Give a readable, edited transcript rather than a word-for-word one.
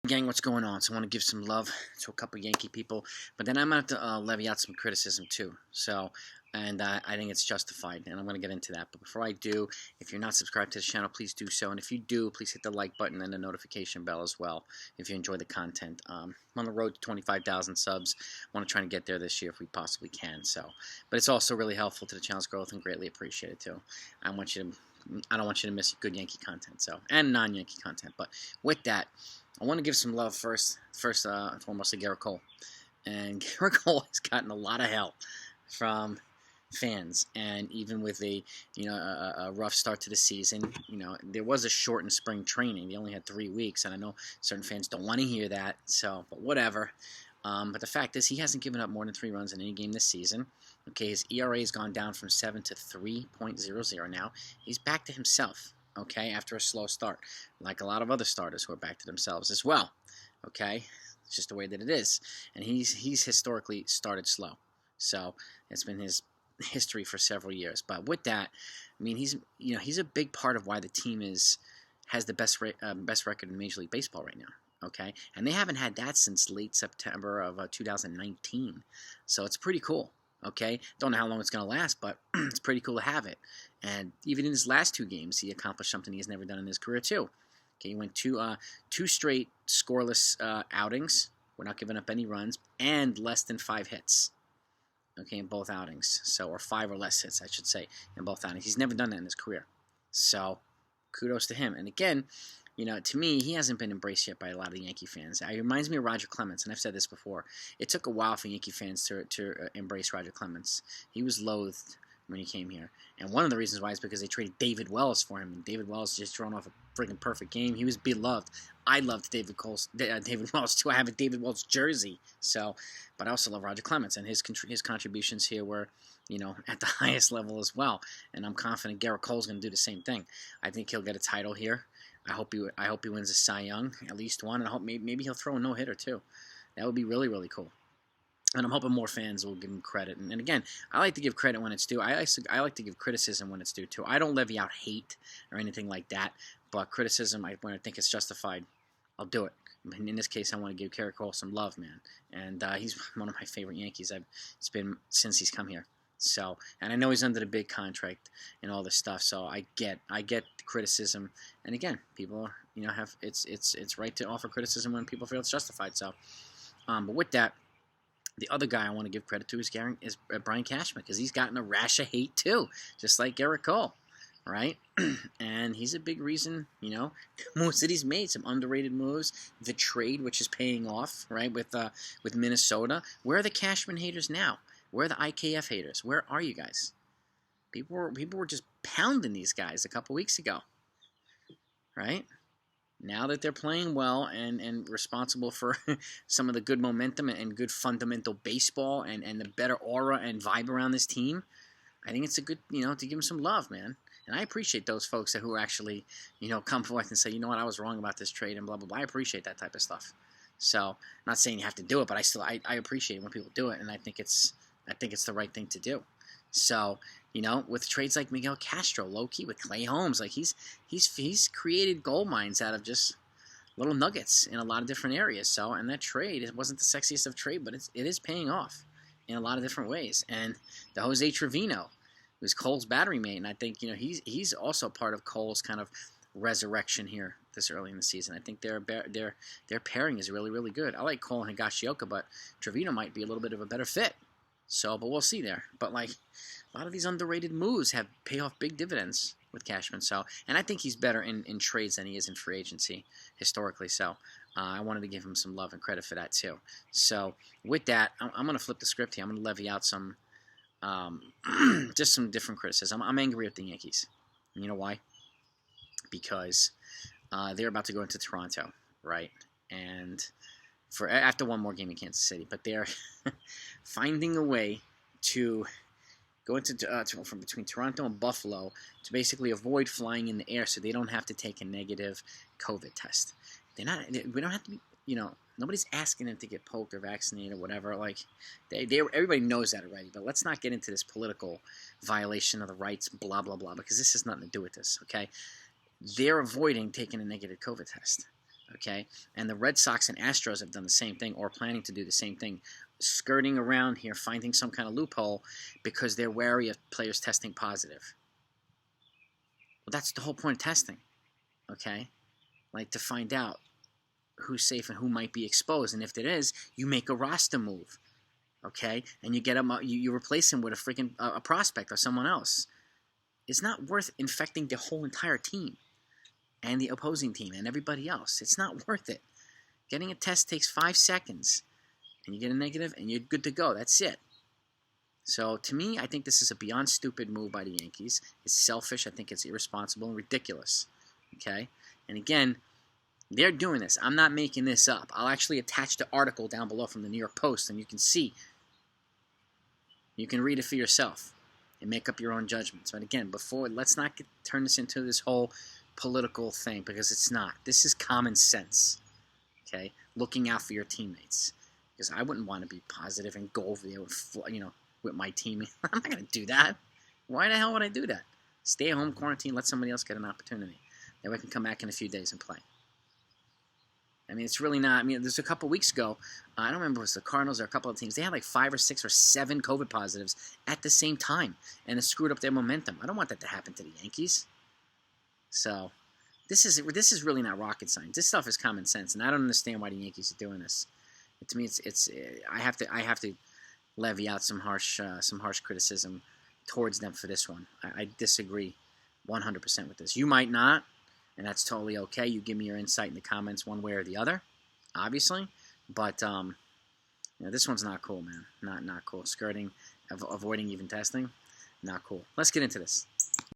Gang, what's going on? So I want to give some love to a couple Yankee people, but then I'm going to have to levy out some criticism too. So, and I think it's justified, and I'm going to get into that. But before I do, if you're not subscribed to the channel, please do so. And if you do, please hit the like button and the notification bell as well if you enjoy the content. I'm on the road to 25,000 subs. I want to try to get there this year if we possibly can. So, but it's also really helpful to the channel's growth and greatly appreciated too. I don't want you to miss good Yankee content, and non-Yankee content. But with that, I want to give some love first and foremost to Gerrit Cole. And Gerrit Cole has gotten a lot of help from fans, and even with a rough start to the season, there was a shortened spring training. They only had 3 weeks, and I know certain fans don't want to hear that. So, but whatever. But the fact is, he hasn't given up more than 3 runs in any game this season. Okay, his ERA has gone down from 7 to 3.00 now. He's back to himself. Okay, after a slow start, like a lot of other starters who are back to themselves as well. Okay, it's just the way that it is, and he's historically started slow, so it's been his history for several years. But with that, I mean, he's a big part of why the team has the best record in Major League Baseball right now. Okay, and they haven't had that since late September of 2019, so it's pretty cool. Okay, don't know how long it's going to last, but it's pretty cool to have it. And even in his last 2 games, he accomplished something he's never done in his career too. Okay, he went two straight scoreless outings. We're not giving up any runs, and less than 5 hits. Okay, in both outings. So, or 5 or less hits, I should say, in both outings. He's never done that in his career. So, kudos to him. And again, to me, he hasn't been embraced yet by a lot of the Yankee fans. It reminds me of Roger Clemens, and I've said this before. It took a while for Yankee fans to embrace Roger Clemens. He was loathed when he came here, and one of the reasons why is because they traded David Wells for him, and David Wells just thrown off a freaking perfect game. He was beloved. I loved David Wells too. I have a David Wells jersey, but I also love Roger Clemens, and his contributions here were, at the highest level as well. And I'm confident Gerrit Cole's going to do the same thing. I think he'll get a title here. I hope he wins a Cy Young, at least one, and I hope maybe he'll throw a no-hitter too. That would be really, really cool. And I'm hoping more fans will give him credit. And again, I like to give credit when it's due. I like to give criticism when it's due too. I don't levy out hate or anything like that, but criticism, when I think it's justified, I'll do it. And in this case, I want to give Gerrit Cole some love, man. And he's one of my favorite Yankees. It's been since he's come here. So, and I know he's under the big contract and all this stuff. So I get the criticism. And again, people have it's right to offer criticism when people feel it's justified. So, but with that, the other guy I want to give credit to is Brian Cashman, because he's gotten a rash of hate too, just like Gerrit Cole, right? And he's a big reason, moves that he's made, some underrated moves, the trade, which is paying off, right, with Minnesota. Where are the Cashman haters now? Where are the IKF haters? Where are you guys? People were just pounding these guys a couple weeks ago, right? Now that they're playing well and responsible for some of the good momentum and good fundamental baseball and the better aura and vibe around this team, I think it's a good, to give them some love, man. And I appreciate those folks who actually, come forth and say, you know what, I was wrong about this trade and blah, blah, blah. I appreciate that type of stuff. So, I'm not saying you have to do it, but I appreciate it when people do it, and I think it's the right thing to do. So, with trades like Miguel Castro, low-key, with Clay Holmes, like he's created gold mines out of just little nuggets in a lot of different areas. So, and that trade, it wasn't the sexiest of trade, but it is paying off in a lot of different ways. And the Jose Trevino, who's Cole's battery mate, and I think, he's also part of Cole's kind of resurrection here this early in the season. I think their pairing is really, really good. I like Cole and Higashioka, but Trevino might be a little bit of a better fit. So, but we'll see there. But like a lot of these underrated moves have pay off big dividends with Cashman. So, and I think he's better in trades than he is in free agency historically. So, I wanted to give him some love and credit for that too. So, with that, I'm going to flip the script here. I'm going to levy out some, just some different criticism. I'm angry at the Yankees. You know why? Because they're about to go into Toronto, right? And after one more game in Kansas City, but they're finding a way to go into from between Toronto and Buffalo to basically avoid flying in the air, so they don't have to take a negative COVID test. We don't have to be, nobody's asking them to get poked or vaccinated or whatever. Like everybody knows that already. But let's not get into this political violation of the rights, blah blah blah, because this has nothing to do with this. Okay, they're avoiding taking a negative COVID test. Okay, and the Red Sox and Astros have done the same thing, or planning to do the same thing, skirting around here, finding some kind of loophole because they're wary of players testing positive. Well, that's the whole point of testing, okay? Like, to find out who's safe and who might be exposed, and if it is, you make a roster move, okay? And you get him, you replace him with a freaking a prospect or someone else. It's not worth infecting the whole entire team and the opposing team and everybody else. It's not worth it. Getting a test takes 5 seconds, and you get a negative, and you're good to go. That's it. So, to me, I think this is a beyond stupid move by the Yankees. It's selfish. I think it's irresponsible and ridiculous. Okay? And again, they're doing this. I'm not making this up. I'll actually attach the article down below from the New York Post, and you can see. You can read it for yourself and make up your own judgments. But again, let's not turn this into this whole political thing, because it's not. This is common sense. Okay? Looking out for your teammates. Because I wouldn't want to be positive and go over there with my team. I'm not going to do that. Why the hell would I do that? Stay home, quarantine, let somebody else get an opportunity. Then we can come back in a few days and play. I mean, it's really not. I mean, there's a couple weeks ago, I don't remember if it was the Cardinals or a couple of teams, they had like 5 or 6 or 7 COVID positives at the same time, and it screwed up their momentum. I don't want that to happen to the Yankees. So, this is really not rocket science. This stuff is common sense, and I don't understand why the Yankees are doing this. To me, I have to levy out some harsh criticism towards them for this one. I disagree 100% with this. You might not, and that's totally okay. You give me your insight in the comments one way or the other, obviously. But this one's not cool, man. Not cool. Skirting, avoiding even testing, not cool. Let's get into this.